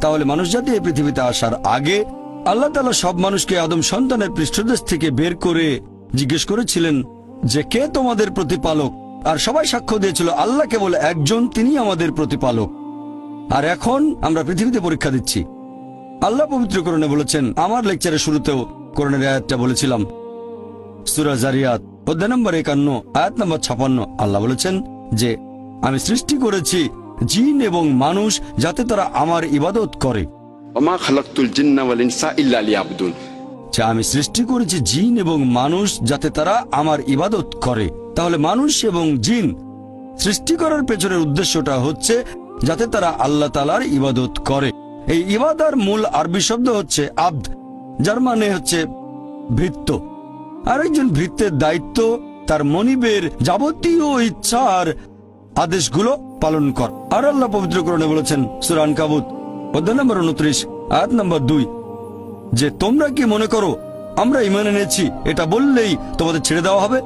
তাহলে মানুষ জাতি এই পৃথিবীতে আসার আগে আল্লাহ তাআলা সব মানুষকে আদম সন্তানের পৃষ্ঠদেশ থেকে বের করে জিজ্ঞেস করেছিলেন যে কে তোমাদের প্রতিপালক, আর সবাই সাক্ষ্য দিয়েছিল আল্লাহ কেবল একজন, তিনি আমাদের প্রতিপালক। আর এখন আমরা পৃথিবীতে পরীক্ষা দিচ্ছি। আল্লাহ পবিত্র কোরআনে বলেছেন, আমার লেকচারের শুরুতেও কোরআনের আয়াতটা বলেছিলাম, সূরা জারিয়াত অধ্যায় নম্বর 51 আয়াত নম্বর 56। আল্লাহ বলেছেন যে আমি সৃষ্টি করেছি জিন এবং মানুষ যাতে তারা আমার ইবাদত করে। ওমা খালাকতুল জিন্না ওয়াল ইনসা ইল্লা লিয়াবুদুন। আমি সৃষ্টি করেছি জিন এবং মানুষ যাতে তারা আমার ইবাদত করে। তাহলে মানুষ এবং জিন সৃষ্টি করার পেছনের উদ্দেশ্যটা হচ্ছে যাতে তারা আল্লাহ তাআলার ইবাদত করে। এই ইবাদার মূল আরবি শব্দ হচ্ছে আব্দ, যার মানে হচ্ছে ভৃত্য। আর একজন ভৃত্যের দায়িত্ব তার মনিবের যাবতীয় ইচ্ছার আদেশগুলো পালন কর। আর আল্লাহ পবিত্র কোরআনে বলেছেন সূরা আনকাবুত অধ্যায় নম্বর 29 আয়াত নম্বর 2 যে তোমরা কি মনে করো আমরা ঈমান এনেছি এটা বললেই তোমাদের ছেড়ে দেওয়া হবে?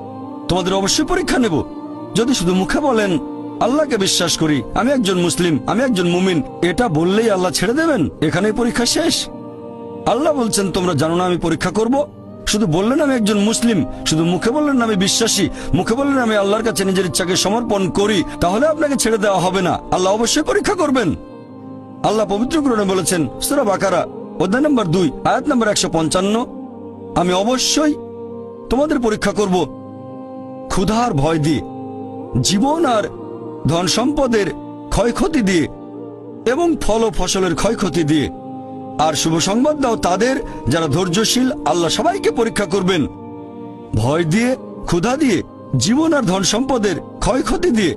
তোমাদের অবশ্যই পরীক্ষা নেব। যদি শুধু মুখে বলেন আল্লাহকে বিশ্বাস করি, আমি একজন মুসলিম, আমি একজন মুমিন, এটা বললেই আল্লাহ ছেড়ে দেবেন? এখানেই পরীক্ষা শেষ? আল্লাহ বলছেন তোমরা জানো না আমি পরীক্ষা করব? শুধু বললেন আমি একজন মুসলিম, শুধু মুখে বললেন আমি বিশ্বাসী, মুখে বললেন আমি আল্লাহর কাছে নিজের ইচ্ছাকে সমর্পণ করি, তাহলে আপনাকে ছেড়ে দেওয়া হবে না। আল্লাহ অবশ্যই পরীক্ষা করবেন। আল্লাহ পবিত্র কোরআনে বলেছেন সূরা বাকারা অধ্যায় নম্বর 2 আয়াত নম্বর 155, আমি অবশ্যই তোমাদের পরীক্ষা করব ক্ষুধার ভয় দিয়ে, জীবন আর ধন সম্পদের ক্ষয়ক্ষতি দিয়ে এবং ফল ও ফসলের ক্ষয়ক্ষতি দিয়ে। আর শুভ সংবাদ দাও তাদের যারা ধৈর্যশীল। আল্লাহ সবাইকে পরীক্ষা করবেন ভয় দিয়ে, ক্ষুধা দিয়ে, জীবন আর ধন সম্পদের ক্ষয়ক্ষতি দিয়ে।